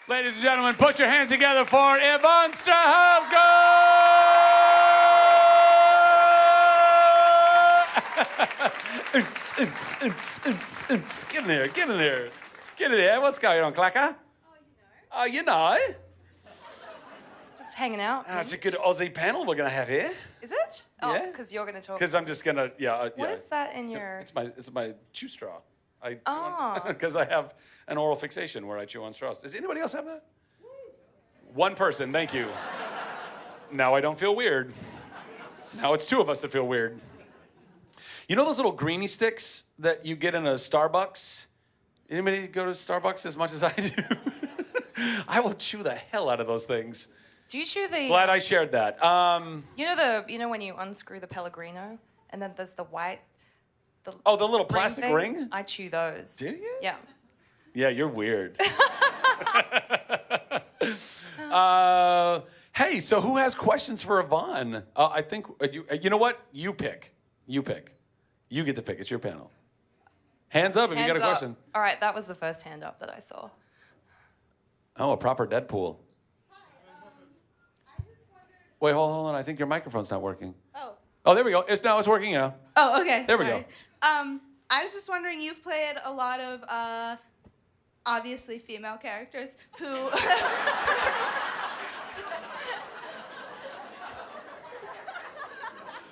Ladies and gentlemen, put your hands together for Yvonne Strahovski! Get in here, get in here. Get in here. What's going on, Clacker? Oh, you know. Just hanging out. Oh, it's a good Aussie panel we're going to have here. Is it? Oh, Yeah. because you're going to talk. Because I'm just going to, What is that in your... It's my chew straw. Oh. Because I have an oral fixation where I chew on straws. Does anybody else have that? One person, thank you. Now I don't feel weird. Now it's two of us that feel weird. You know those little greenie sticks that you get in a Starbucks? Anybody go to Starbucks as much as I do? I will chew the hell out of those things. Do you chew the... Glad I shared that. You know when you unscrew the Pellegrino and then there's the white... the little plastic ring? I chew those. Do you? Yeah. Yeah, you're weird. Hey, so who has questions for Yvonne? I think, you know what? You pick. You pick. You get to pick. It's your panel. Hands up if you got a question. All right, that was the first hand up that I saw. Oh, a proper Deadpool. Wait, hold on. I think your microphone's not working. Oh, there we go. It's working now. Oh, okay. There we go. I was just wondering, you've played a lot of obviously female characters who...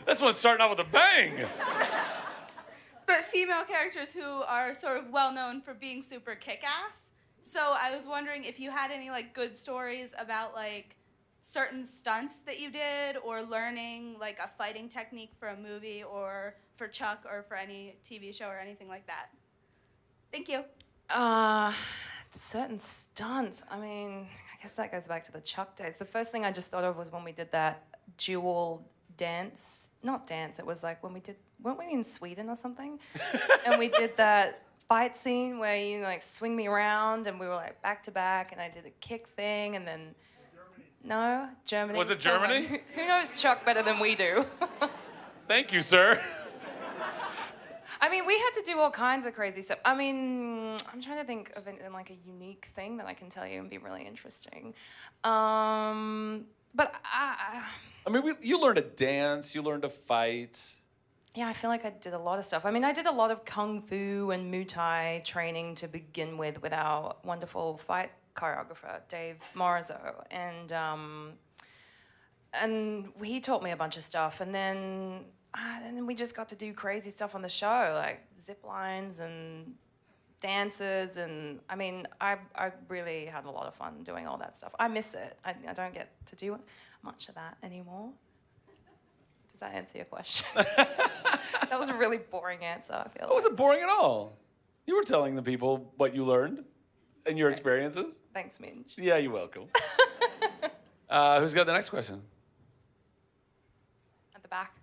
This one's starting out with a bang. But female characters who are sort of well known for being super kick-ass. So I was wondering if you had any like good stories about like certain stunts that you did, or learning like a fighting technique for a movie or for Chuck or for any TV show or anything like that. Thank you. Certain stunts. I mean, I guess that goes back to the Chuck days. The first thing I just thought of was when we did that dual dance. Not dance, it was like when we did, weren't we in Sweden or something? And we did that fight scene where you like swing me around and we were like back to back and I did a kick thing and then... No, Germany. Was it Germany? Who knows Chuck better than we do? Thank you, sir. I mean, we had to do all kinds of crazy stuff. I mean, I'm trying to think of like a unique thing that I can tell you and be really interesting. But I mean, you learned to dance, you learned to fight. Yeah, I feel like I did a lot of stuff. I mean, I did a lot of Kung Fu and Muay Thai training to begin with our wonderful fight choreographer, Dave Morizzo. And he taught me a bunch of stuff. And then we just got to do crazy stuff on the show, like zip lines and dances. And I mean, I really had a lot of fun doing all that stuff. I miss it. I don't get to do much of that anymore. Does that answer your question? That was a really boring answer, I feel like. It wasn't boring at all. You were telling the people what you learned and your experiences. Thanks, Minge. Yeah, you're welcome. Who's got the next question? At the back.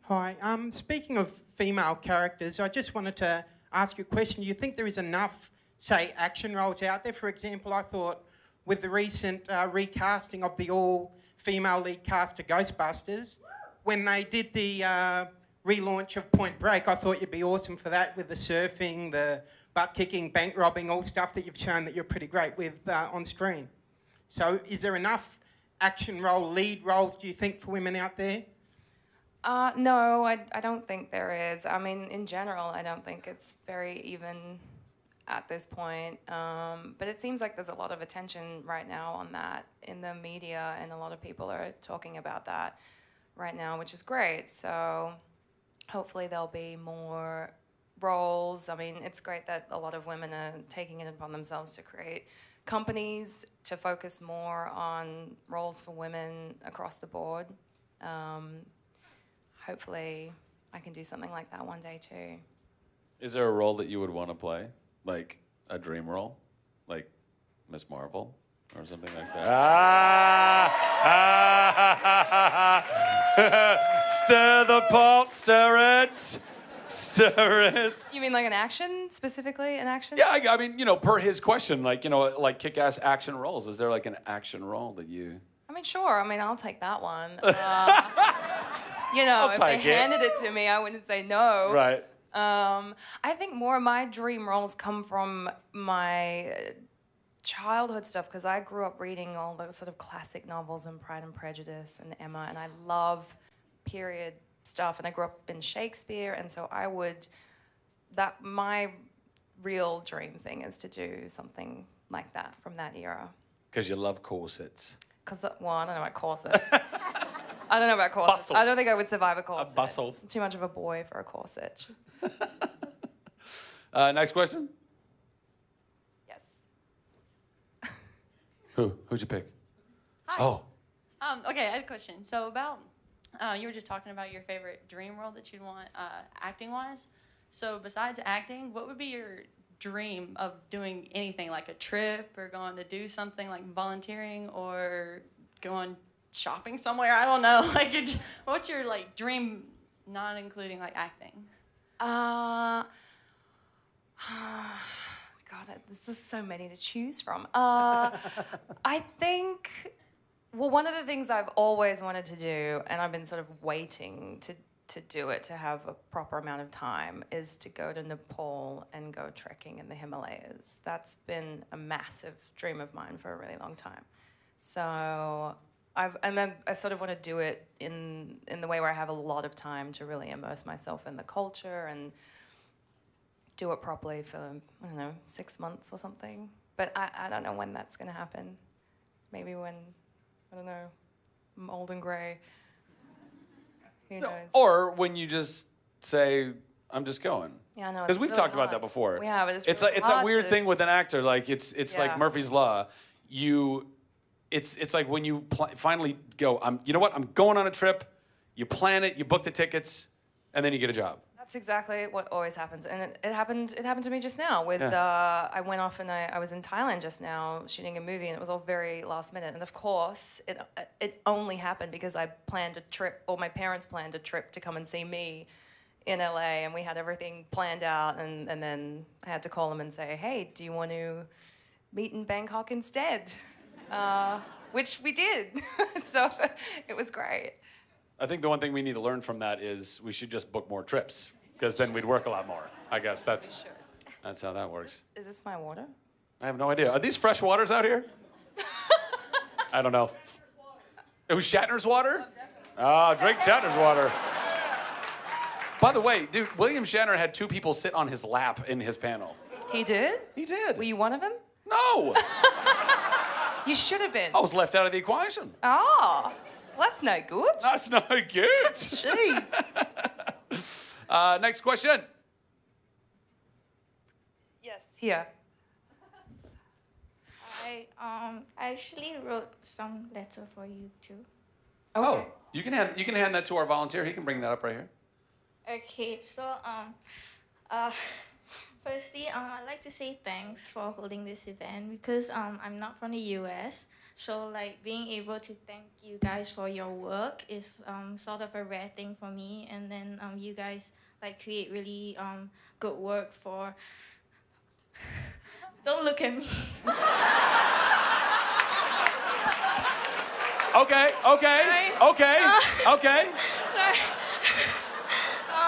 Hi. Speaking of female characters, I just wanted to ask you a question. Do you think there is enough, say, action roles out there? For example, I thought with the recent recasting of the all-female lead cast of Ghostbusters, when they did the relaunch of Point Break, I thought you'd be awesome for that with the surfing, the butt-kicking, bank robbing, all stuff that you've shown that you're pretty great with on screen. So is there enough action role, lead roles, do you think, for women out there? No, I don't think there is. I mean, in general, I don't think it's very even at this point. But it seems like there's a lot of attention right now on that in the media, and a lot of people are talking about that right now, which is great. So hopefully there'll be more roles. I mean, it's great that a lot of women are taking it upon themselves to create companies to focus more on roles for women across the board. Hopefully I can do something like that one day too. Is there a role that you would want to play? Like a dream role? Like Miss Marvel or something like that? Stir the pot, stir it. Stir it. You mean like an action, specifically an action? Yeah, I mean, per his question, like kick-ass action roles. Is there like an action role that you... I mean, sure. I mean, I'll take that one. If they handed it to me, I wouldn't say no. Right. I think more of my dream roles come from my childhood stuff, because I grew up reading all the sort of classic novels and Pride and Prejudice and Emma, and I love period stuff, and I grew up in Shakespeare, and so my real dream thing is to do something like that from that era. Because you love corsets. Because, well, I don't know about corsets. I don't know about corsets. Bustles. I don't think I would survive a corset. A bustle. Too much of a boy for a corset. Next question. Yes. Who'd you pick? Hi. Oh. Okay, I had a question. So about, you were just talking about your favorite dream role that you'd want acting-wise. So besides acting, what would be your dream of doing anything, like a trip or going to do something like volunteering or going shopping somewhere? I don't know. Like, what's your like dream, not including like acting? God, there's so many to choose from. I think, well, one of the things I've always wanted to do, and I've been sort of waiting to do it, to have a proper amount of time, is to go to Nepal and go trekking in the Himalayas. That's been a massive dream of mine for a really long time. So I sort of want to do it in the way where I have a lot of time to really immerse myself in the culture and do it properly for, I don't know, 6 months or something. But I don't know when that's going to happen. Maybe when, I don't know, I'm old and grey. Who knows? Or when you just say, I'm just going. Yeah, I know. Because we've really talked about hard. that before. We have. It's It's really like it's that hard weird to- thing with an actor. Like it's Yeah. like Murphy's Law. It's like when you finally go. You know what? I'm going on a trip. You plan it. You book the tickets, and then you get a job. That's exactly what always happens, and it happened to me just now. With Yeah. I went off and I was in Thailand just now shooting a movie, and it was all very last minute. And of course, it only happened because I planned a trip, or my parents planned a trip to come and see me in LA, and we had everything planned out. And then I had to call them and say, hey, do you want to meet in Bangkok instead? Which we did. So it was great. I think the one thing we need to learn from that is we should just book more trips, because then we'd work a lot more. I guess that's how that works. Is this my water? I have no idea. Are these fresh waters out here? I don't know. It was Shatner's water? Drink Shatner's water. By the way, dude, William Shatner had 2 people sit on his lap in his panel. He did? He did. Were you one of them? No! You should have been. I was left out of the equation. Oh, well, that's no good. That's not good. Jeez. Next question. Yes, here. I actually wrote some letter for you too. Oh, you can hand that to our volunteer. He can bring that up right here. Okay, so firstly, I'd like to say thanks for holding this event because I'm not from the US, so like being able to thank you guys for your work is sort of a rare thing for me, and then you guys like create really good work for. Don't look at me. Okay. Sorry.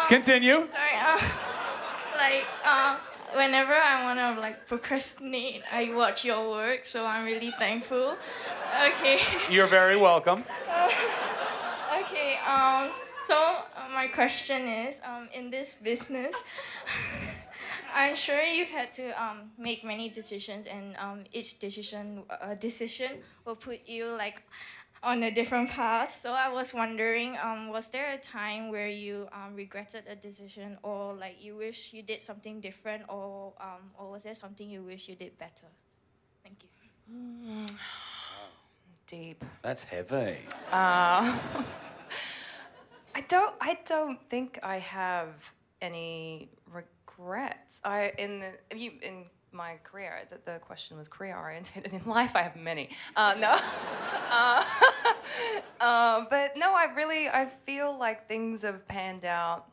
Continue. Sorry, whenever I want to like procrastinate, I watch your work, so I'm really thankful. Okay. You're very welcome. Okay. So my question is, in this business, I'm sure you've had to make many decisions, and each decision will put you like on a different path. So I was wondering, was there a time where you regretted a decision, or like you wish you did something different, or was there something you wish you did better? Thank you. Deep. That's heavy. I don't think I have any regrets. In my career, the question was career oriented. In life, I have many. No. But no, I feel like things have panned out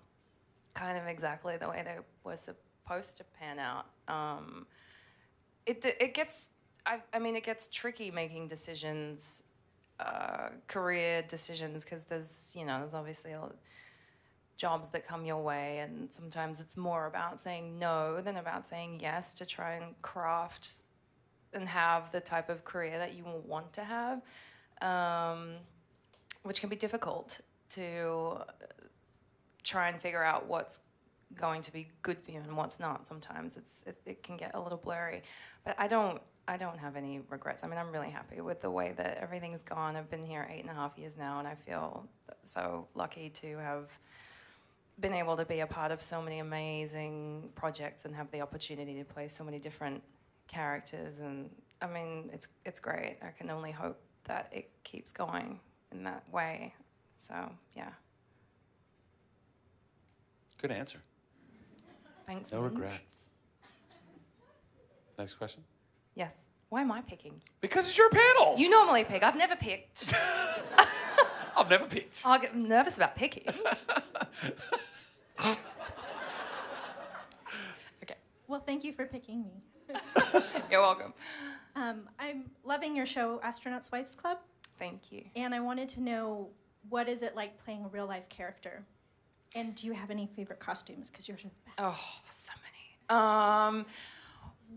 kind of exactly the way they were supposed to pan out. It gets tricky making decisions, career decisions, because there's obviously jobs that come your way, and sometimes it's more about saying no than about saying yes to try and craft and have the type of career that you want to have, which can be difficult to try and figure out what's going to be good for you and what's not. Sometimes it can get a little blurry, but I don't have any regrets. I mean, I'm really happy with the way that everything's gone. I've been here 8.5 years now, and I feel so lucky to have been able to be a part of so many amazing projects and have the opportunity to play so many different characters. And I mean, it's great. I can only hope that it keeps going in that way. So yeah. Good answer. Thanks. No Minge. regrets. Next question. Yes. Why am I picking? Because it's your panel. You normally pick. I've never picked. I've never picked. I get nervous about picking. Okay. Well, thank you for picking me. You're welcome. I'm loving your show, Astronaut's Wives Club, Thank you. and I wanted to know, what is it like playing a real life character? And do you have any favorite costumes? Because yours are the best. Oh, so many.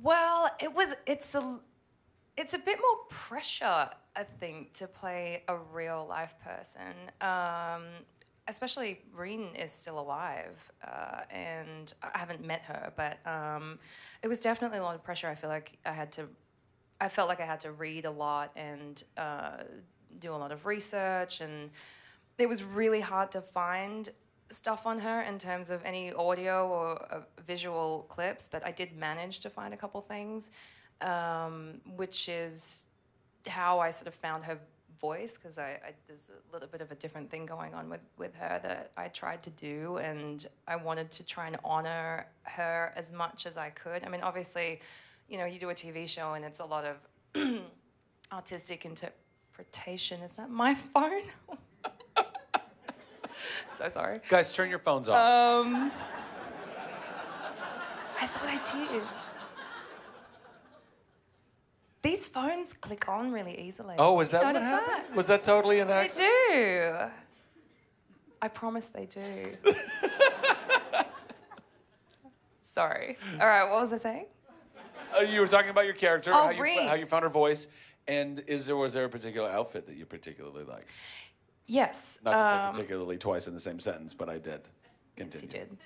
Well, it's a bit more pressure, I think, to play a real life person. Especially Reen is still alive, and I haven't met her, but it was definitely a lot of pressure. I felt like I had to read a lot and do a lot of research, and it was really hard to find stuff on her in terms of any audio or visual clips, but I did manage to find a couple things, which is how I sort of found her voice, because there's a little bit of a different thing going on with her that I tried to do, and I wanted to try and honor her as much as I could. I mean, obviously, you know, you do a TV show and it's a lot of artistic interpretation. Is that my phone? So sorry. Guys, turn your phones off. I thought I did. These phones click on really easily. Oh, is that what Notice happened? that? Was that totally an They accident? do. I promise they do. Sorry. All right, what was I saying? You were talking about your character, Oh, how Reen. you found her voice, and was there a particular outfit that you particularly liked? Yes. Not to say particularly twice in the same sentence, but I did. Yes, you Continue.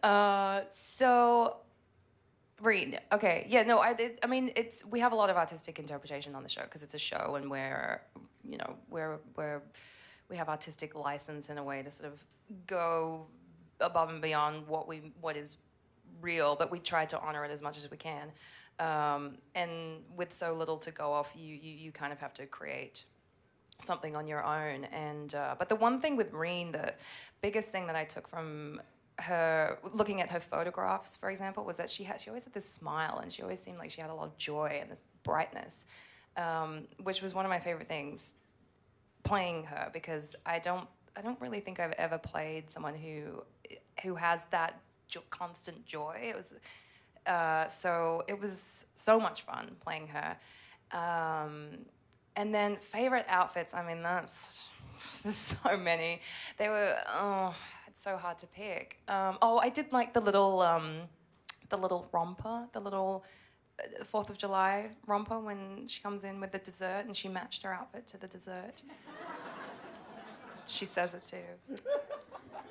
did. So, Reen. Okay. Yeah. No. I mean, we have a lot of artistic interpretation on the show because it's a show, and we have artistic license in a way to sort of go above and beyond what is real, but we try to honor it as much as we can. And with so little to go off, you kind of have to create something on your own. And but the one thing with Reen, the biggest thing that I took from her, looking at her photographs, for example, was that she always had this smile, and she always seemed like she had a lot of joy and this brightness, which was one of my favorite things playing her, because I don't really think I've ever played someone who has that constant joy. It was so it was so much fun playing her. And then favorite outfits, I mean, there's so many. They were, it's so hard to pick. I did like the little romper, the little 4th of July romper when she comes in with the dessert, and she matched her outfit to the dessert. She says it too.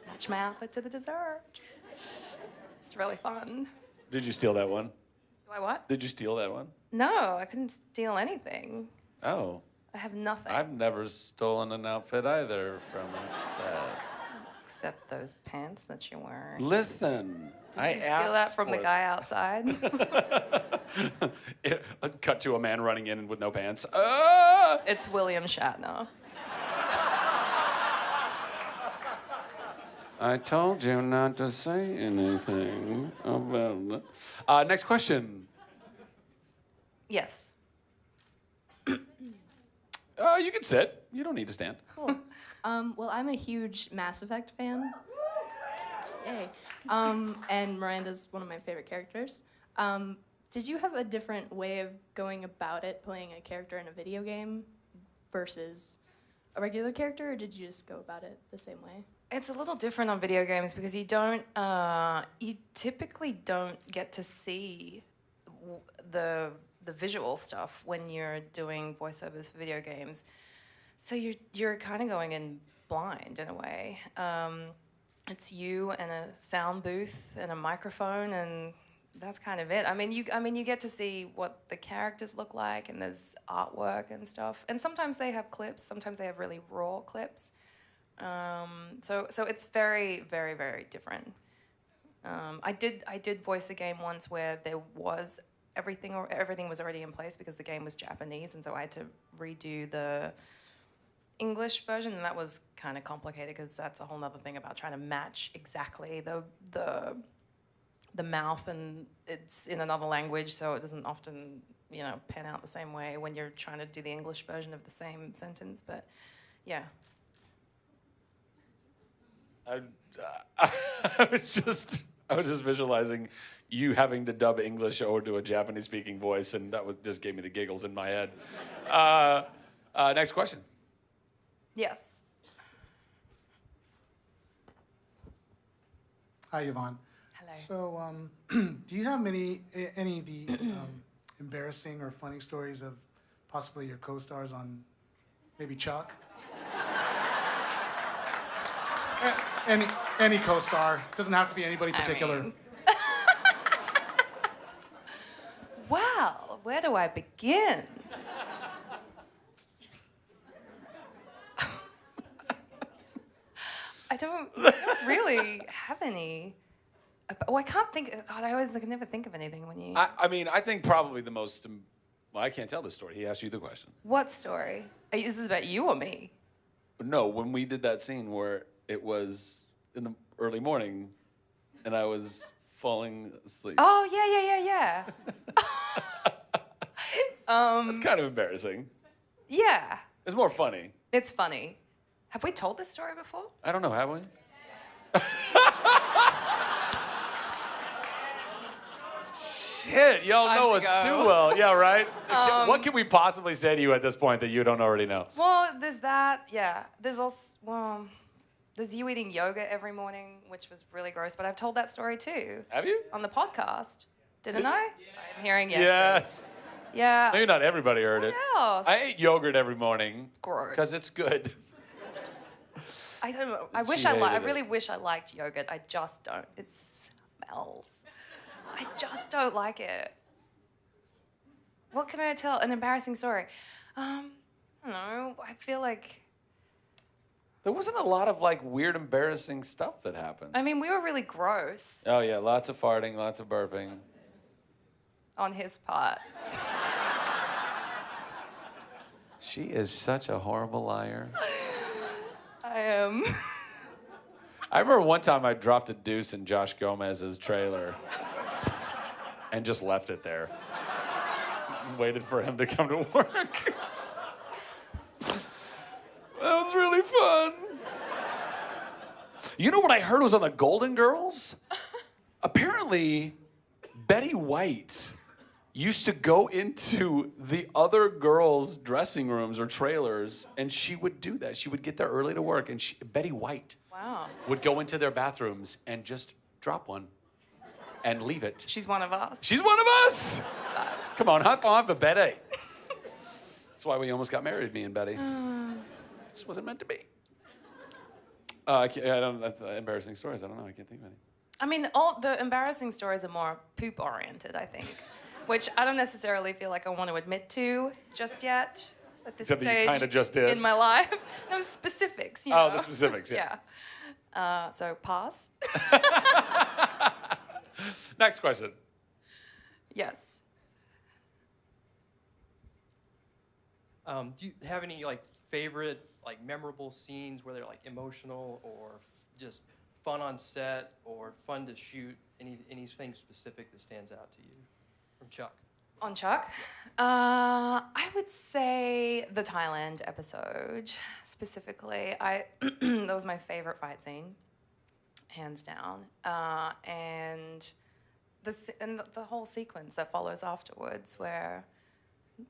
Match my outfit to the dessert. It's really fun. Did you steal that one? Do I what? Did you steal that one? No, I couldn't steal anything. Oh. I have nothing. I've never stolen an outfit either from a set. Except those pants that you're wearing. Listen, I Did you asked steal that from for the it. guy outside? Cut to a man running in with no pants. It's William Shatner. I told you not to say anything about it. Next question. Yes. You can sit. You don't need to stand. Cool. Well, I'm a huge Mass Effect fan. Yay. And Miranda's one of my favorite characters. Did you have a different way of going about it, playing a character in a video game versus a regular character, or did you just go about it the same way? It's a little different on video games because you typically don't get to see the visual stuff when you're doing voiceovers for video games. So you're kind of going in blind in a way. It's you and a sound booth and a microphone, and that's kind of it. I mean, you get to see what the characters look like, and there's artwork and stuff. And sometimes they have clips. Sometimes they have really raw clips. So it's very, very, very different. I did voice a game once where there was everything was already in place because the game was Japanese, and so I had to redo the English version, and that was kind of complicated because that's a whole other thing about trying to match exactly the mouth, and it's in another language, so it doesn't often pan out the same way when you're trying to do the English version of the same sentence. But yeah. I was just visualizing you having to dub English or do a Japanese speaking voice, and that just gave me the giggles in my head. Next question. Yes. Hi, Yvonne. Hello. So, do you have any of the embarrassing or funny stories of possibly your co-stars on maybe Chuck? Any co-star. Doesn't have to be anybody particular. Well, where do I begin? I don't really have any. Oh, I can't think. God, I can never think of anything when you. I mean, I think probably the most. Well, I can't tell this story. He asked you the question. What story? Is this about you or me? No, when we did that scene where it was in the early morning, and I was falling asleep. Oh yeah. It's kind of embarrassing. Yeah. It's more funny. It's funny. Have we told this story before? I don't know, have we? Shit, y'all know us too well. Yeah, right? What can we possibly say to you at this point that you don't already know? Well, there's that, yeah. There's also, there's you eating yogurt every morning, which was really gross, but I've told that story too. Have you? On the podcast. Didn't I? I'm hearing yes. Yes. Yeah. Maybe not everybody heard it. What else? I ate yogurt every morning. It's gross. Because it's good. I don't know. I really wish I liked yogurt. I just don't. It smells. I just don't like it. What can I tell? An embarrassing story. I don't know. I feel like... There wasn't a lot of weird, embarrassing stuff that happened. I mean, we were really gross. Oh yeah, lots of farting, lots of burping. On his part. She is such a horrible liar. I am. I remember one time I dropped a deuce in Josh Gomez's trailer and just left it there. Waited for him to come to work. That was really fun. You know what I heard was on the Golden Girls? Apparently, Betty White used to go into the other girls' dressing rooms or trailers, and she would do that. She would get there early to work, and Betty White would go into their bathrooms and just drop one and leave it. She's one of us. She's one of us! Come on, high five for Betty. That's why we almost got married, me and Betty. This wasn't meant to be. I don't know, embarrassing stories, I don't know, I can't think of any. I mean, all the embarrassing stories are more poop-oriented, I think, which I don't necessarily feel like I want to admit to just yet at this Except that you stage kinda just did. in my life. Those specifics, you know. Oh, the specifics, yeah. Yeah. So pass. Next question. Yes. Do you have any favorite memorable scenes where they're emotional or just fun on set or fun to shoot? Anything specific that stands out to you from Chuck? On Chuck? Yes. I would say the Thailand episode specifically. That was my favorite fight scene, hands down. And the whole sequence that follows afterwards, where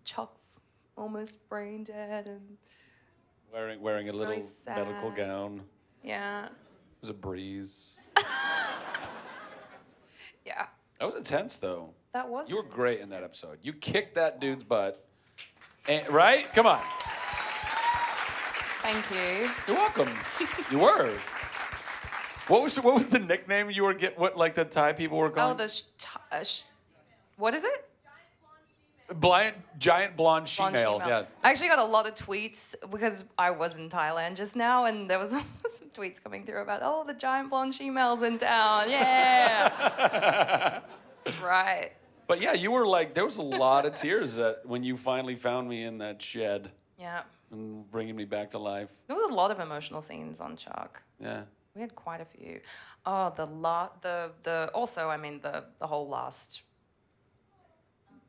Chuck's almost brain dead and Wearing a It's little really medical sad. gown. yeah, It was a breeze. yeah. That was intense, though. That was. You were great in that episode. You kicked that dude's butt. And, right? Come on. Thank you. You're welcome. You were. What was the nickname you were what like the Thai people were calling? What is it? Giant blonde she-male. Yeah. I actually got a lot of tweets because I was in Thailand just now, and there was some tweets coming through about, the giant blonde she-males in town. Yeah. That's right. But yeah, you were like, there was a lot of tears when you finally found me in that shed. Yeah. And bringing me back to life. There was a lot of emotional scenes on Chuck. Yeah. We had quite a few. Oh, the whole last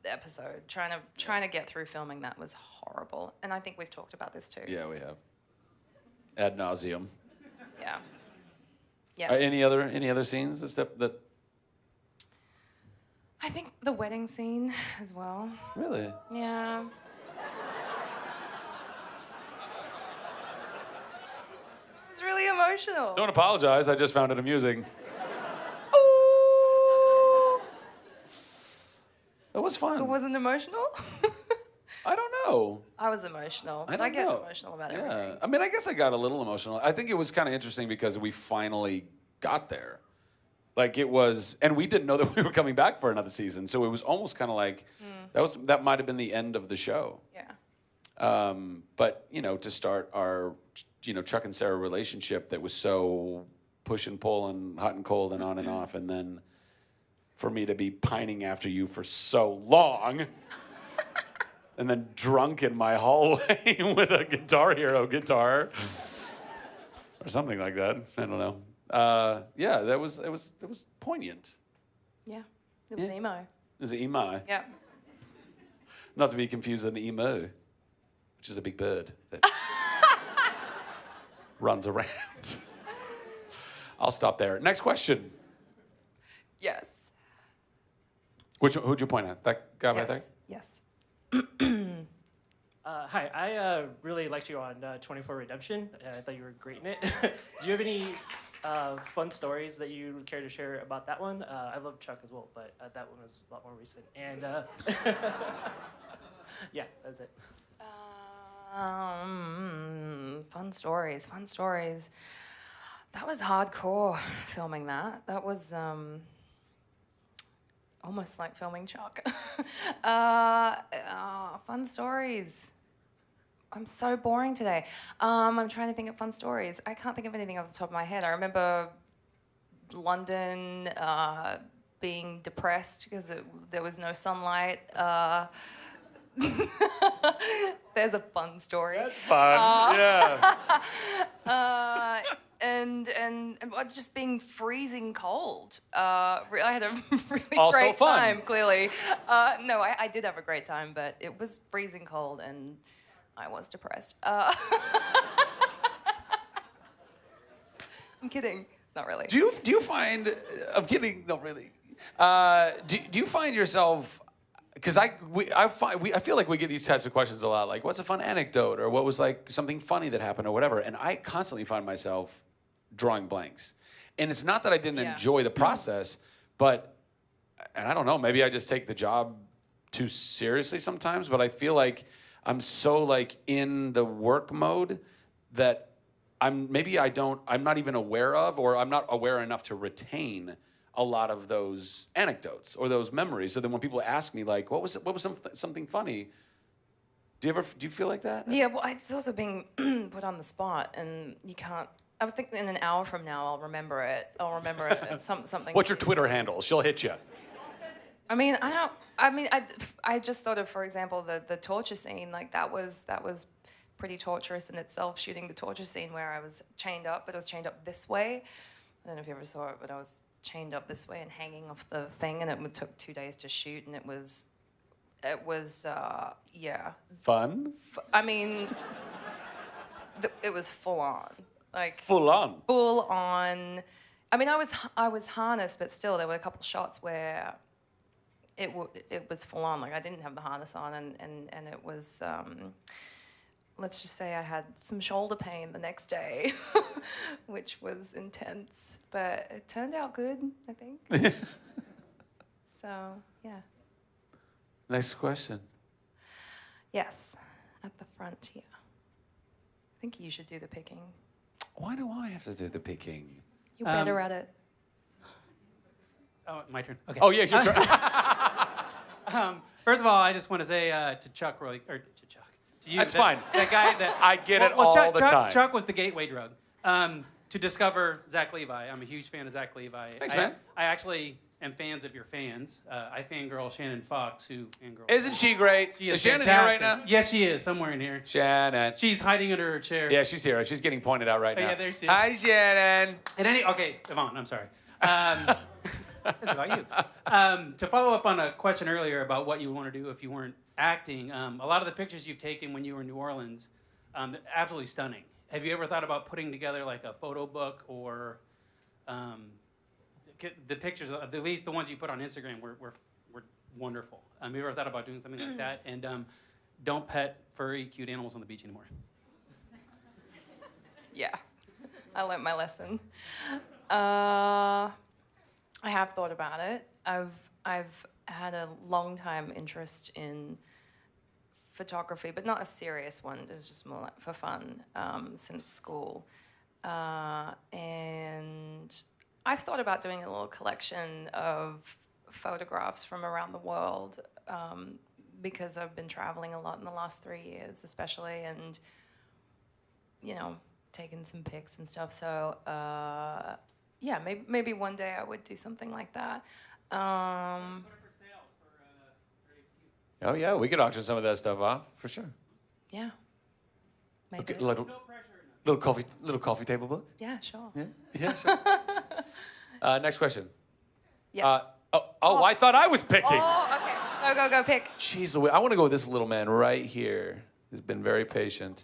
episode, trying to get through filming that was horrible. And I think we've talked about this too. Yeah, we have. Ad nauseum. Yeah. Yeah. Any other scenes that? I think the wedding scene as well. Really? Yeah. It's really emotional. Don't apologize. I just found it amusing. Ooh. That was fun. It wasn't emotional? I don't know. I was emotional. I But I get know. emotional about Yeah. everything. I mean, I guess I got a little emotional. I think it was kind of interesting because we finally got there. Like it was, and we didn't know that we were coming back for another season. So it was almost kind of like that might have been the end of the show. Yeah. But to start our Chuck and Sarah relationship that was so push and pull and hot and cold and on and off, and then for me to be pining after you for so long, and then drunk in my hallway with a Guitar Hero guitar or something like that. I don't know. Yeah, it was poignant. Yeah. It was emo. It was an emo. Yeah. Not to be confused with an emo, which is a big bird that runs around. I'll stop there. Next question. Yes. Who'd you point at? That guy right there? Yes. Hi, I really liked you on 24 Redemption. I thought you were great in it. Do you have any fun stories that you would care to share about that one? I love Chuck as well, but that one was a lot more recent. And yeah, that's it. Fun stories. That was hardcore filming that. That was almost like filming Chuck. Fun stories. I'm so boring today. I'm trying to think of fun stories. I can't think of anything off the top of my head. I remember London being depressed because there was no sunlight. There's a fun story. That's fun. Yeah. And just being freezing cold. I had a really Also great fun. time, clearly. No, I did have a great time, but it was freezing cold and I was depressed. I'm kidding. Not really. Do you find? I'm kidding. Not really. Do you find yourself? Because I feel like we get these types of questions a lot. Like, what's a fun anecdote, or what was like something funny that happened, or whatever. And I constantly find myself drawing blanks. And it's not that I didn't enjoy the process, but, and I don't know, maybe I just take the job too seriously sometimes. But I feel like I'm so like in the work mode that I'm not even aware of, or I'm not aware enough to retain a lot of those anecdotes or those memories. So then when people ask me like, what was something funny? Do you feel like that? Yeah, well, it's also being put on the spot, and you can't. I would think in an hour from now I'll remember it. And something. What's your Twitter handle? She'll hit you. I just thought of, for example, the torture scene. Like that was pretty torturous in itself. Shooting the torture scene where I was chained up, but I was chained up this way. I don't know if you ever saw it, but I was chained up this way and hanging off the thing, and it took 2 days to shoot, and it was yeah. Fun? It was full on. Like Full on? Full on. I mean, I was harnessed, but still, there were a couple shots where it was full on. Like I didn't have the harness on, and it was. Let's just say I had some shoulder pain the next day, which was intense, but it turned out good, I think. So, yeah. Next question. Yes, at the front here. I think you should do the picking. Why do I have to do the picking? You're better at it. Oh, my turn. Okay. Oh, yeah, your turn. First of all, I just want to say to Chuck, or to Chuck, to you. That's fine. That guy that I get it well, all Chuck, the Chuck, time. Chuck was the gateway drug to discover Zac Levi. I'm a huge fan of Zac Levi. Thanks, man. I actually am fans of your fans. I fangirl Shannon Fox, who fangirl. Isn't she great? She is Shannon here right fantastic. now? Yes, she is, somewhere in here. Shannon. She's hiding under her chair. Yeah, she's here. She's getting pointed out right Oh, now. yeah, there she is. Hi, Shannon. Okay, Yvonne, I'm sorry. This is about you. To follow up on a question earlier about what you want to do if you weren't acting, a lot of the pictures you've taken when you were in New Orleans, they're absolutely stunning. Have you ever thought about putting together like a photo book or the pictures, at least the ones you put on Instagram were wonderful. Have you ever thought about doing something like that? And don't pet furry, cute animals on the beach anymore. Yeah, I learned my lesson. I have thought about it. I've had a long time interest in photography, but not a serious one. It's just more like for fun since school. And I've thought about doing a little collection of photographs from around the world because I've been traveling a lot in the last 3 years, especially, and taking some pics and stuff. So yeah, maybe one day I would do something like that. Oh, yeah, we could auction some of that stuff off, for sure. Yeah. Maybe. Okay, little coffee table book? Yeah, sure. Yeah, sure. Next question. Yes. I thought I was picking. Oh, okay. Go pick. Jeez, Louise, I want to go with this little man right here who's been very patient.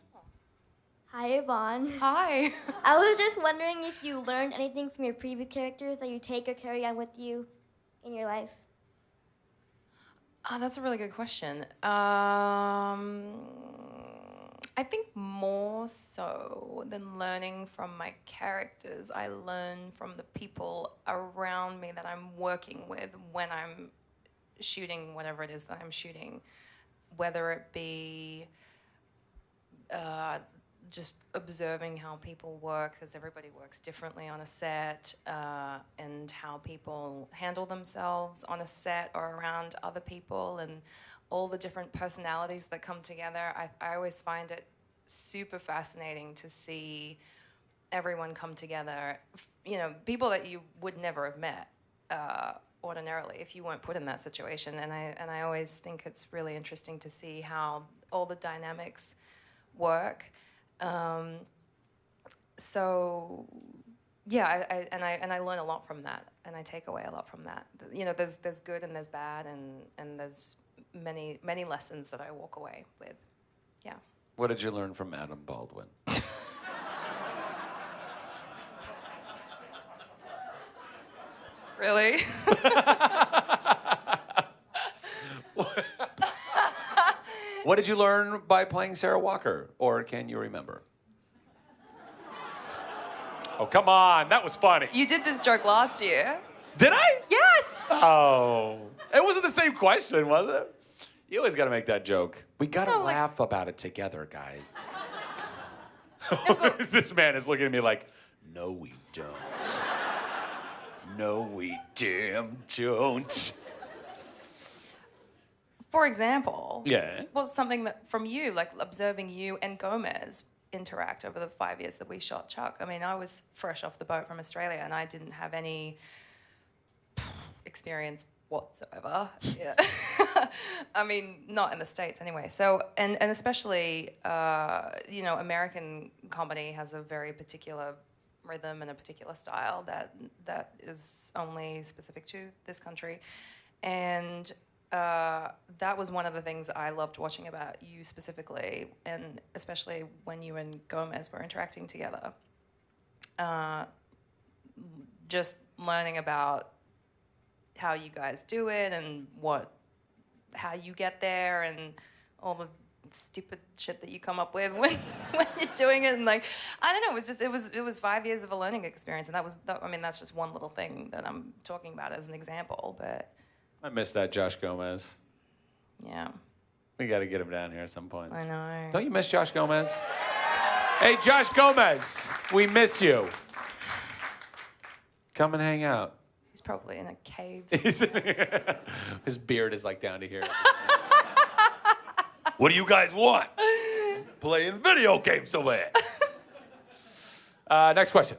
Hi, Yvonne. Hi. I was just wondering if you learned anything from your previous characters that you take or carry on with you in your life. That's a really good question. I think more so than learning from my characters, I learn from the people around me that I'm working with when I'm shooting whatever it is that I'm shooting, whether it be just observing how people work, because everybody works differently on a set, and how people handle themselves on a set or around other people, and all the different personalities that come together. I always find it super fascinating to see everyone come together. People that you would never have met ordinarily if you weren't put in that situation. And I always think it's really interesting to see how all the dynamics work. So yeah, I learn a lot from that, and I take away a lot from that. There's good and there's bad, and there's many lessons that I walk away with. Yeah. What did you learn from Adam Baldwin? Really? What did you learn by playing Sarah Walker, or can you remember? Oh, come on, that was funny. You did this joke last year. Did I? Yes. Oh, it wasn't the same question, was it? You always got to make that joke. We got to laugh about it together, guys. This man is looking at me like, no, we don't. No, we damn don't. For example, Yeah. well, something that from you, like observing you and Gomez interact over the 5 years that we shot Chuck. I mean, I was fresh off the boat from Australia, and I didn't have any experience whatsoever. Yeah. I mean, not in the States anyway. So, and especially, American comedy has a very particular rhythm and a particular style that is only specific to this country. And that was one of the things I loved watching about you specifically, and especially when you and Gomez were interacting together. Just learning about how you guys do it and how you get there and all the stupid shit that you come up with when you're doing it, and I don't know, it was 5 years of a learning experience, and that's just one little thing that I'm talking about as an example, but I miss that Josh Gomez. Yeah, We got to get him down here at some point. I know. Don't you miss Josh Gomez? Hey, Josh Gomez, we miss you. Come and hang out. He's probably in a cave. His beard is like down to here. What do you guys want? Playing video games over here. Next question.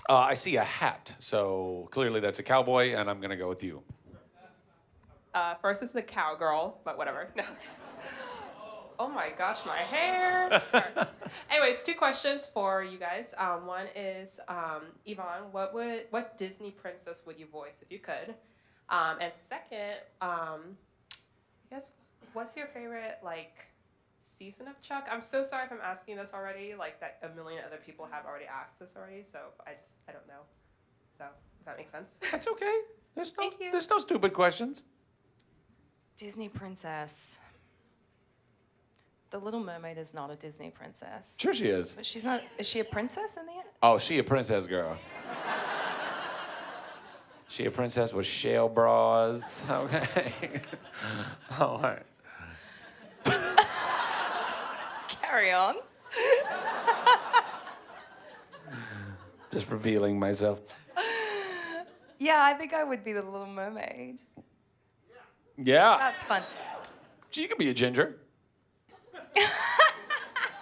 I see a hat, so clearly that's a cowboy, and I'm gonna go with you. First it's the cowgirl, but whatever. No. Oh my gosh, my hair. Sorry. Anyways, 2 questions for you guys. One is, Yvonne, what Disney princess would you voice if you could? And second, I guess, what's your favorite season of Chuck? I'm so sorry if I'm asking this already, that a million other people have already asked this already, so I don't know. So, does that make sense? That's okay. Thank you. There's no stupid questions. Disney princess. The Little Mermaid is not a Disney princess. Sure she is. But she's not. Is she a princess in the end? Oh, she a princess girl. She a princess with shell bras. Okay. All right. Carry on. Just revealing myself. Yeah, I think I would be the Little Mermaid. Yeah. That's fun. You could be a ginger.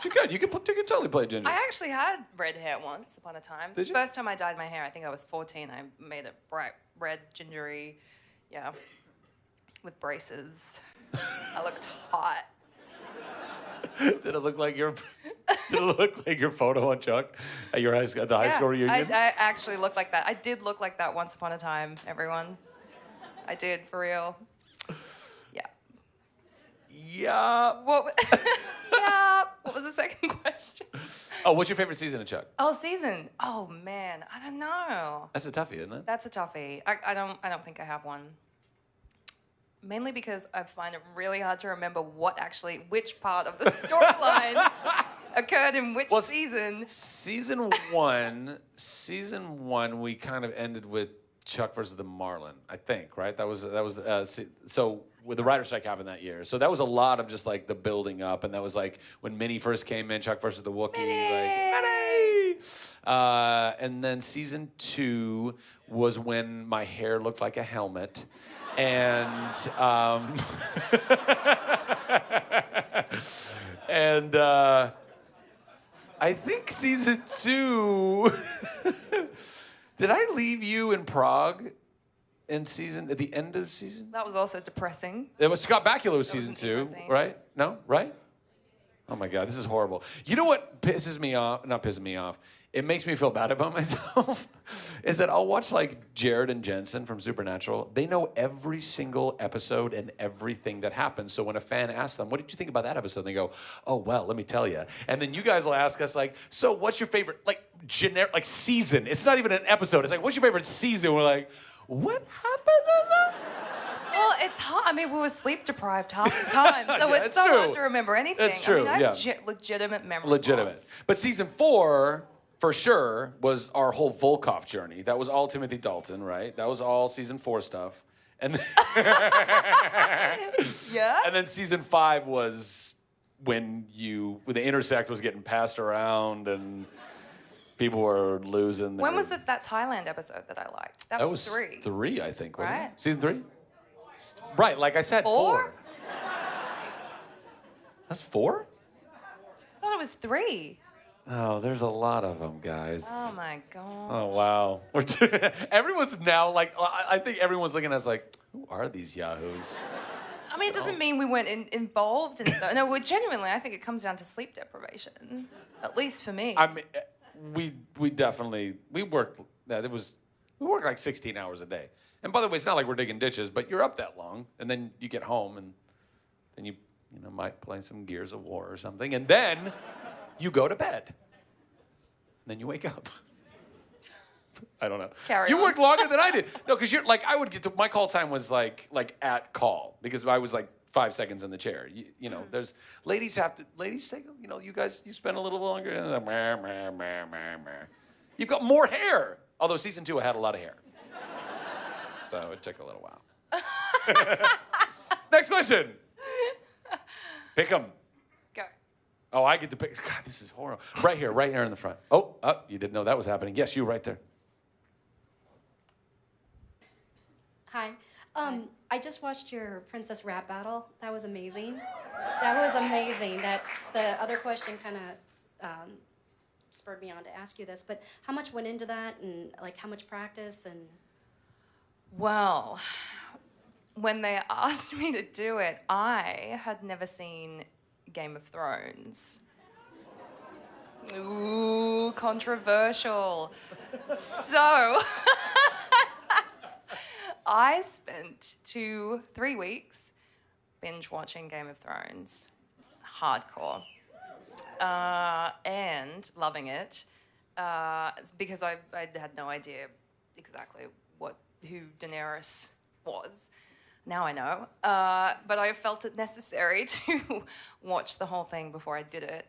You could. You could totally play ginger. I actually had red hair once upon a time. Did you? First time I dyed my hair, I think I was 14. I made it bright red, gingery, with braces. I looked hot. Did it look like your photo on Chuck at your at the high school reunion? I actually looked like that. I did look like that once upon a time, everyone. I did, for real. Yeah. What? Yeah. What was the second question? Oh, what's your favorite season of Chuck? Oh, season. Oh man, I don't know. That's a toughie, isn't it? That's a toughie. I don't think I have one. Mainly because I find it really hard to remember which part of the storyline occurred in which season. Season one, we kind of ended with Chuck versus the Marlin, I think, right? That was so with the writer's strike happened that year. So that was a lot of just the building up, and that was when Minnie first came in, Chuck versus the Wookiee, Minnie! And then season 2 was when my hair looked like a helmet, and and I think season 2. Did I leave you in Prague at the end of season? That was also depressing. It was Scott Bakula was season 2, depressing. right? No, right? Oh my God, this is horrible. You know what pisses me off? Not pisses me off. It makes me feel bad about myself. Is that I'll watch Jared and Jensen from Supernatural. They know every single episode and everything that happens. So when a fan asks them, "What did you think about that episode?" And they go, "Oh well, let me tell you." And then you guys will ask us "So what's your favorite generic season?" It's not even an episode. It's "What's your favorite season?" We're like, "What happened in that?" Well, it's hard. I mean, we were sleep deprived half the time, so Yeah, it's so true. hard to remember anything. It's true, I mean, I have yeah. legitimate memory Legitimate. loss. But season 4, for sure, was our whole Volkov journey. That was all Timothy Dalton, right? That was all season 4 stuff. And then Yeah. And then season 5 was when the Intersect was getting passed around and people were losing. When was that Thailand episode that I liked? That was 3. 3, I think, wasn't Right. it? Season 3? Right, like I said, 4. That's 4? I thought it was 3. Oh, there's a lot of them, guys. Oh my god. Oh, wow. Everyone's now I think everyone's looking at us who are these yahoos? I mean, it doesn't mean we weren't involved in it. No, genuinely, I think it comes down to sleep deprivation. At least for me. I mean, we definitely, we worked 16 hours a day. And by the way, it's not like we're digging ditches, but you're up that long, and then you get home, and then you might play some Gears of War or something, and then you go to bed. And then you wake up. I don't know. You worked longer than I did. No, because you're I would get to, my call time was like at call, because I was 5 seconds in the chair. You know, there's, ladies take, you guys, you spend a little longer. You've got more hair. Although season 2, I had a lot of hair. So it took a little while. Next question. Pick 'em. Go. Oh, I get to pick. God, this is horrible. Right here in the front. Oh, you didn't know that was happening. Yes, you right there. Hi. I just watched your princess rap battle. That was amazing. That was amazing. That the other question kind of spurred me on to ask you this. But how much went into that, and like how much practice and? Well, when they asked me to do it, I had never seen Game of Thrones. Ooh, controversial. So I spent 2-3 weeks binge watching Game of Thrones, hardcore, and loving it, because I had no idea exactly who Daenerys was. Now I know, but I felt it necessary to watch the whole thing before I did it.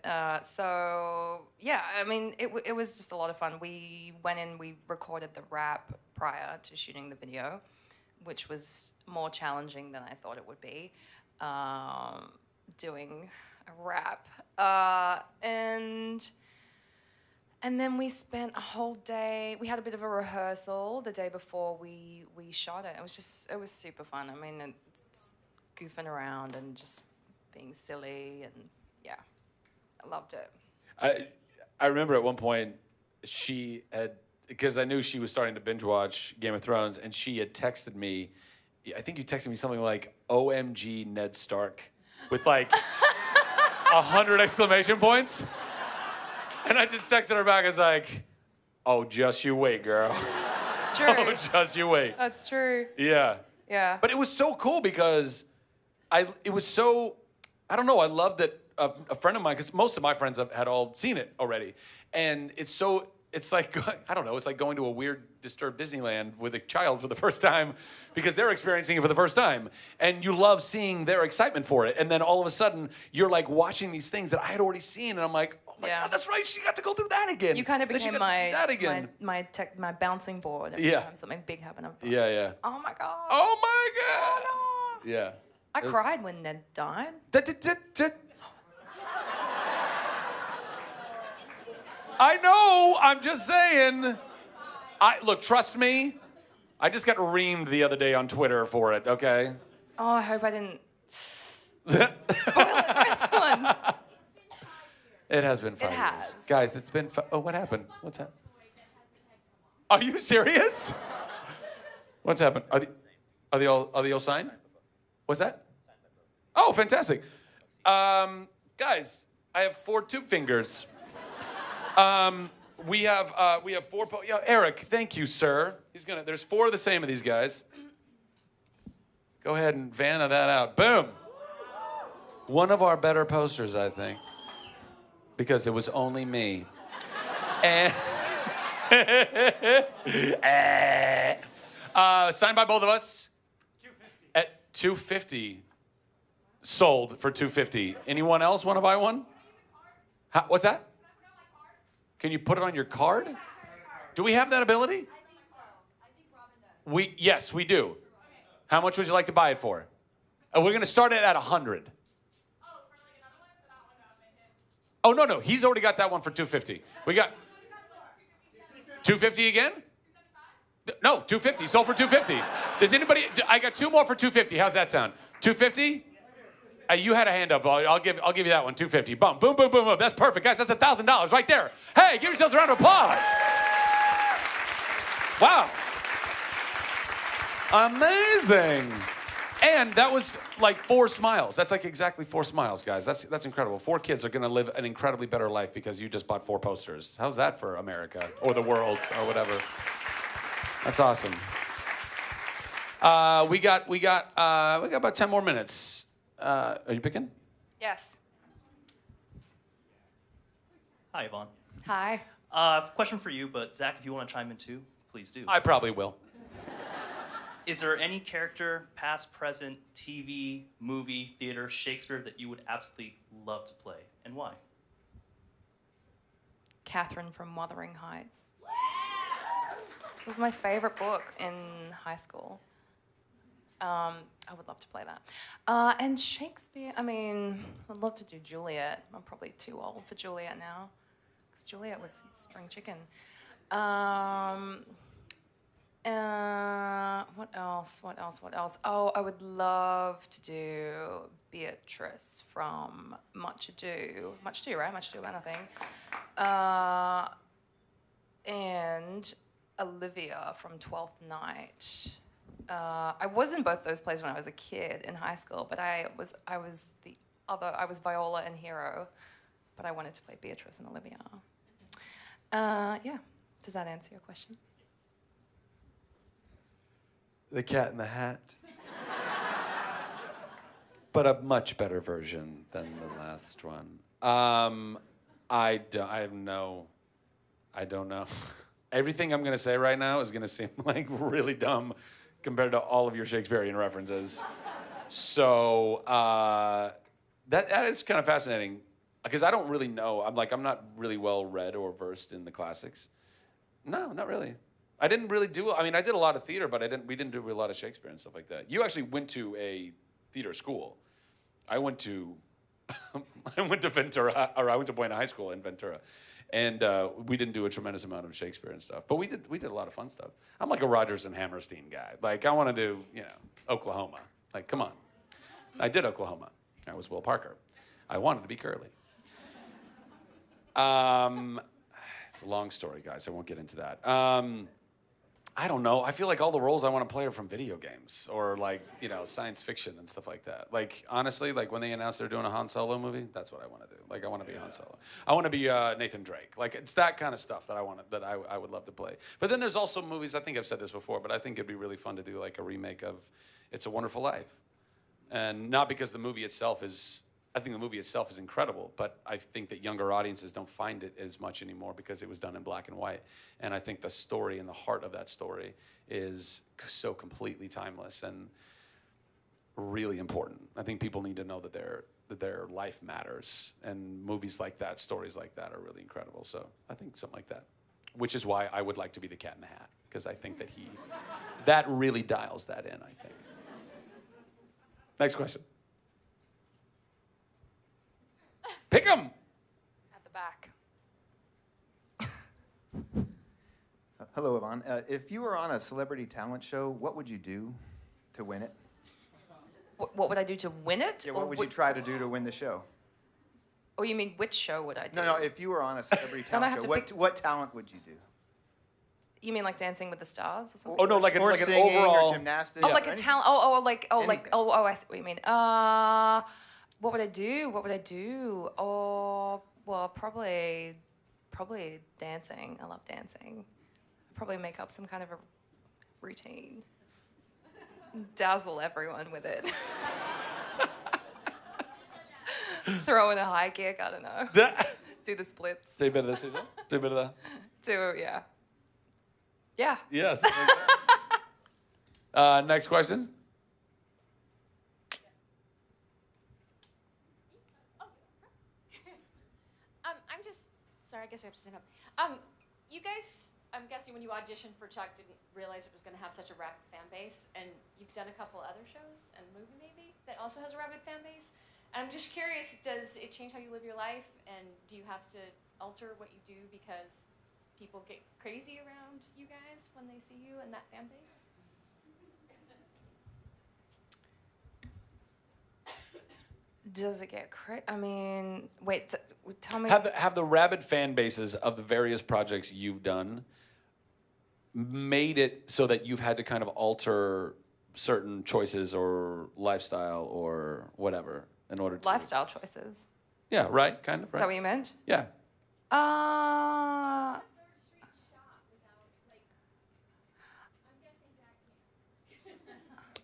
So yeah, I mean, it was just a lot of fun. We went in, we recorded the rap prior to shooting the video, which was more challenging than I thought it would be, doing a rap. And then we spent a whole day, we had a bit of a rehearsal the day before we shot it. It was super fun. I mean, it's goofing around and just being silly, and yeah, I loved it. I remember at one point she had, because I knew she was starting to binge watch Game of Thrones, and she had texted me, I think you texted me something like, OMG Ned Stark, with like 100 exclamation points. And I just texted her back, I was like, oh, just you wait, girl. It's true. Oh, just you wait. That's true. Yeah. Yeah. But it was so cool because I love that a friend of mine, because most of my friends had all seen it already. And it's like, I don't know, it's like going to a weird, disturbed Disneyland with a child for the first time because they're experiencing it for the first time. And you love seeing their excitement for it. And then all of a sudden, you're like watching these things that I had already seen. And I'm like, oh my God, that's right, she got to go through that again. You kind of Then she became got to see that again. my bouncing board every Yeah. time something big happened. Yeah. Oh my God. Oh my God. Yeah. I cried when Ned died. I know, I'm just saying. Look, trust me, I just got reamed the other day on Twitter for it, okay? Oh, I hope I didn't spoil it for everyone. It has been 5 It years. has. Guys, it's been, oh, what happened? What's happened? Are you serious? What's happened? Are they all signed? What's that? Oh, fantastic. Guys, I have 4 tube fingers. We have 4. Yeah, Eric, thank you, sir. There's 4 of the same of these guys. Go ahead and Vanna that out. Boom. One of our better posters, I think, because it was only me. And signed by both of us. $250. At $250. Sold for $250. Anyone else want to buy one? What's that? Can you put it on your card? Do we have that ability? I think so. I think Robin does. Yes, we do. How much would you like to buy it for? We're going to start it at 100. Oh, no. He's already got that one for $250. We got $250 again? No, $250. Sold for $250. Does anybody? I got 2 more for $250. How's that sound? $250? You had a hand up. I'll give you that one. $250. Boom, boom, boom, boom, boom. That's perfect, guys. That's $1,000 right there. Hey, give yourselves a round of applause. Wow. Amazing. And that was like 4 smiles. That's like exactly 4 smiles, guys. That's incredible. 4 kids are going to live an incredibly better life because you just bought 4 posters. How's that for America or the world or whatever? That's awesome. We got about 10 more minutes. Are you picking? Yes. Hi, Yvonne. Hi. Question for you, but Zach, if you want to chime in too, please do. I probably will. Is there any character, past, present, TV, movie, theater, Shakespeare, that you would absolutely love to play, and why? Catherine from Wuthering Heights. It was my favorite book in high school. I would love to play that. And Shakespeare, I mean, I'd love to do Juliet. I'm probably too old for Juliet now, because Juliet was spring chicken. What else? Oh, I would love to do Beatrice from Much Ado, right? Much Ado About Nothing. And Olivia from Twelfth Night. I was in both those plays when I was a kid in high school, but I was Viola and Hero, but I wanted to play Beatrice and Olivia. Yeah. Does that answer your question? The Cat in the Hat. But a much better version than the last one. I don't know. Everything I'm gonna say right now is gonna seem like really dumb compared to all of your Shakespearean references. So that is kind of fascinating because I don't really know. I'm not really well read or versed in the classics. No, not really. I didn't really do. I mean, I did a lot of theater, but we didn't do a lot of Shakespeare and stuff like that. You actually went to a theater school. I went to Ventura, or I went to Buena High School in Ventura, and we didn't do a tremendous amount of Shakespeare and stuff. But we did a lot of fun stuff. I'm like a Rodgers and Hammerstein guy. Like I want to do Oklahoma. Like come on, I did Oklahoma. I was Will Parker. I wanted to be Curly. It's a long story, guys. I won't get into that. I don't know. I feel like all the roles I want to play are from video games or science fiction and stuff like that. Like honestly, like when they announced they're doing a Han Solo movie, that's what I want to do. Like I want to be Han Solo. I want to be Nathan Drake. Like it's that kind of stuff that I would love to play. But then there's also movies. I think I've said this before, but I think it'd be really fun to do like a remake of It's a Wonderful Life, and not because the movie itself is. I think the movie itself is incredible, but I think that younger audiences don't find it as much anymore because it was done in black and white. And I think the story and the heart of that story is so completely timeless and really important. I think people need to know that their life matters, and movies like that, stories like that are really incredible. So I think something like that, which is why I would like to be the Cat in the Hat, because I think that really dials that in, I think. Next question. Pick 'em. At the back. Hello, Yvonne. If you were on a celebrity talent show, what would you do to win it? What would I do to win it? Yeah, what would you try to do to win the show? Oh, you mean which show would I do? No, if you were on a celebrity talent show, what talent would you do? You mean like Dancing with the Stars or something? Oh no, like an singing overall or gymnastics. Oh, like a talent. I see what you mean. What would I do? Oh, well, probably dancing. I love dancing. I'd probably make up some kind of a routine. Dazzle everyone with it. Throw in a high kick, I don't know. Do the splits. Do a bit of this, is it? Do a bit of that. Yeah. Yeah. Yes. Next question. Sorry, I guess I have to stand up. You guys, I'm guessing when you auditioned for Chuck, didn't realize it was going to have such a rabid fan base, and you've done a couple other shows and a movie maybe that also has a rabid fan base. And I'm just curious, does it change how you live your life, and do you have to alter what you do because people get crazy around you guys when they see you and that fan base? Does it get crazy? I mean, wait, tell me. Have the rabid fan bases of the various projects you've done made it so that you've had to kind of alter certain choices or lifestyle or whatever in order to... Lifestyle choices? Yeah, right, kind of, right? Is that what you meant? Yeah.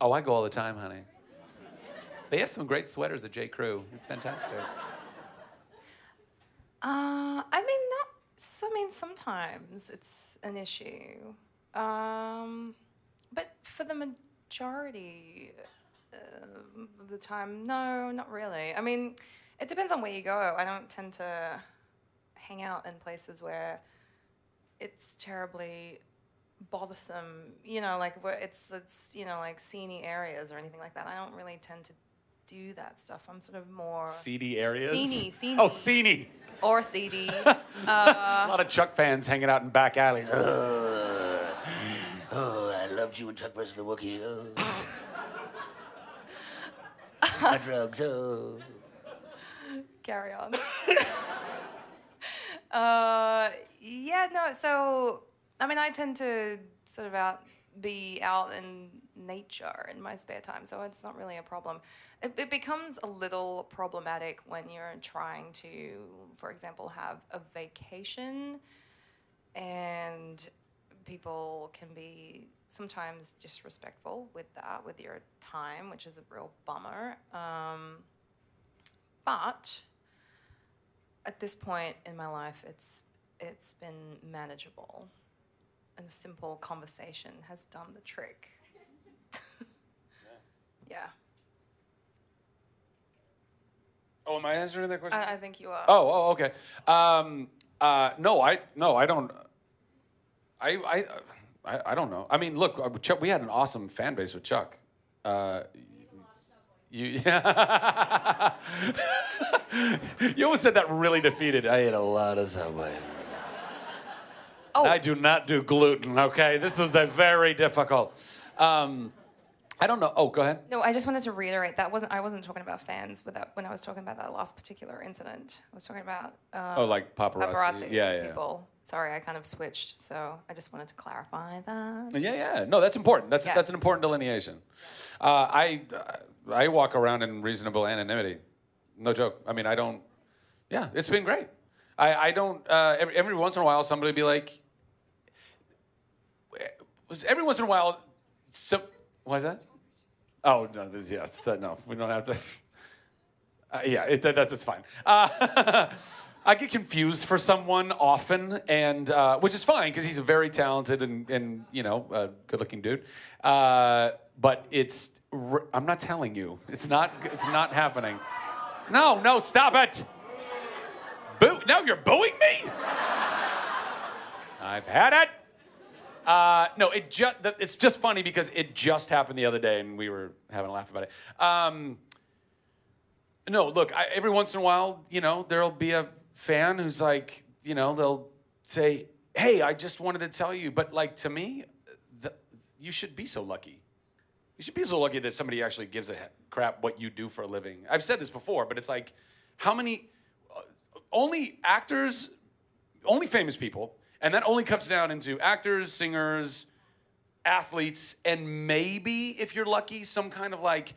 Oh, I go all the time, honey. They have some great sweaters at J. Crew. It's fantastic. Sometimes it's an issue. But for the majority of the time, no, not really. I mean, it depends on where you go. I don't tend to hang out in places where it's terribly bothersome, you know, like where it's you know, like sceney areas or anything like that. I don't really tend to do that stuff. I'm sort of more Seedy areas? Sceney. Oh, sceney. Or seedy. A lot of Chuck fans hanging out in back alleys. Oh, I loved you and Chuck versus the Wookiee. Oh. My drugs. Oh. Carry on. Yeah, no, so, I mean, I tend to sort of be out in nature in my spare time, so it's not really a problem. It becomes a little problematic when you're trying to, for example, have a vacation, and people can be sometimes disrespectful with that, with your time, which is a real bummer. But at this point in my life, it's been manageable, and a simple conversation has done the trick. Yeah. Oh, am I answering that question? I think you are. Oh, okay. No, I don't. I don't know. I mean, look, Chuck, we had an awesome fan base with Chuck. You almost said that really defeated. I ate a lot of Subway. Oh. I do not do gluten, okay? This was a very difficult. I don't know. Oh, go ahead. No, I just wanted to reiterate that I wasn't talking about fans with that when I was talking about that last particular incident. I was talking about Like paparazzi. Yeah. people. Sorry, I kind of switched, so I just wanted to clarify that. Yeah. No, that's important. That's an important delineation. I walk around in reasonable anonymity. No joke. I mean, I don't. Yeah, it's been great. I don't. Every once in a while, somebody will be like. Every once in a while, what is that? Oh no, no, we don't have to. That's fine. I get confused for someone often, and which is fine because he's a very talented and good-looking dude. But I'm not telling you. It's not happening. No, stop it. Now you're booing me? I've had it. No, it's just funny because it just happened the other day, and we were having a laugh about it. No, look, every once in a while, there'll be a fan who's like, they'll say, hey, I just wanted to tell you, but like to me, you should be so lucky. You should be so lucky that somebody actually gives a crap what you do for a living. I've said this before, but it's like, how many, only actors, only famous people, and that only comes down into actors, singers, athletes, and maybe, if you're lucky, some kind of like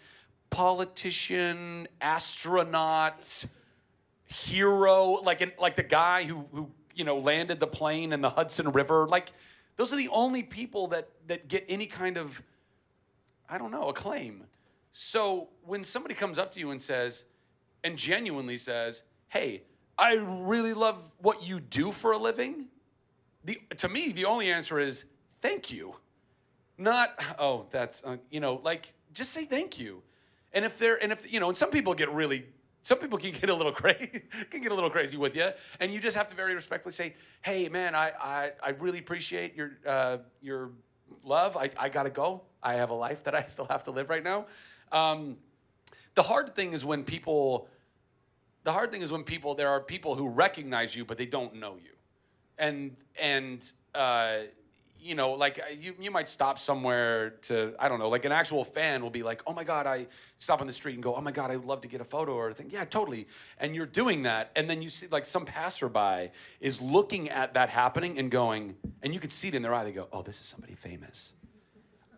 politician, astronaut, hero, like the guy who landed the plane in the Hudson River. Like, those are the only people that get any kind of, I don't know, acclaim. So when somebody comes up to you and says, and genuinely says, hey, I really love what you do for a living, to me, the only answer is thank you. Not, oh, that's, just say thank you. And and some people can get a little crazy with you, and you just have to very respectfully say, hey, man, I really appreciate your love. I gotta go. I have a life that I still have to live right now. The hard thing is when people, there are people who recognize you, but they don't know you. And you might stop somewhere to, I don't know, like an actual fan will be like, oh my God, I stop on the street and go, oh my God, I'd love to get a photo or a thing. Yeah, totally. And you're doing that. And then you see like some passerby is looking at that happening and going, and you can see it in their eye. They go, oh, this is somebody famous.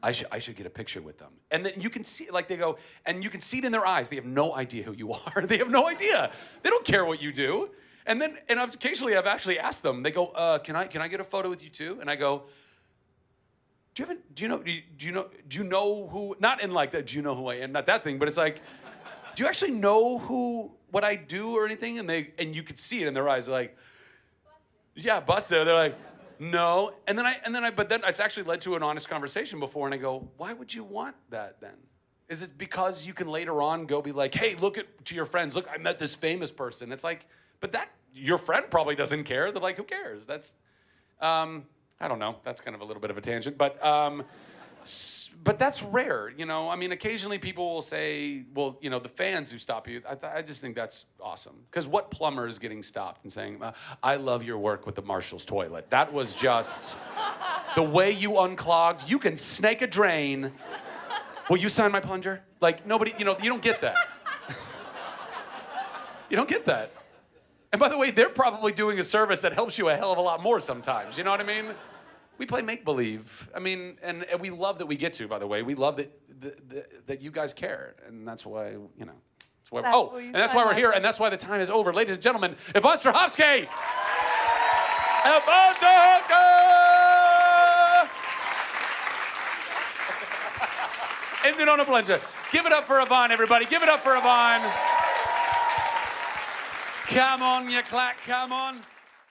I should get a picture with them. And then you can see, like they go, and you can see it in their eyes. They have no idea who you are. They have no idea. They don't care what you do. And occasionally I've actually asked them, they go, can I get a photo with you too? And I go, do you know who, not in like that, do you know who I am? Not that thing, but it's like, do you actually know what I do or anything? And you could see it in their eyes. They're like, yeah, busted. They're like, no. But then it's actually led to an honest conversation before. And I go, why would you want that then? Is it because you can later on go be like, hey, to your friends, look, I met this famous person. It's like, but your friend probably doesn't care. They're like, who cares? That's, I don't know. That's kind of a little bit of a tangent, but that's rare, you know. I mean, occasionally people will say, well, you know, the fans who stop you. I just think that's awesome. Because what plumber is getting stopped and saying, "I love your work with the Marshall's toilet. That was just the way you unclogged. You can snake a drain. Will you sign my plunger?" Like nobody, you know, you don't get that. You don't get that. And by the way, they're probably doing a service that helps you a hell of a lot more sometimes. You know what I mean? We play make-believe. I mean, and we love that we get to, by the way. We love that you guys care. And that's why, you know. That's why, and that's why we're here. And that's why the time is over. Ladies and gentlemen, Yvonne Strahovski! Yvonne Strahovski! Ended on a pleasure. Give it up for Yvonne, everybody. Give it up for Yvonne. Come on, you clack, come on.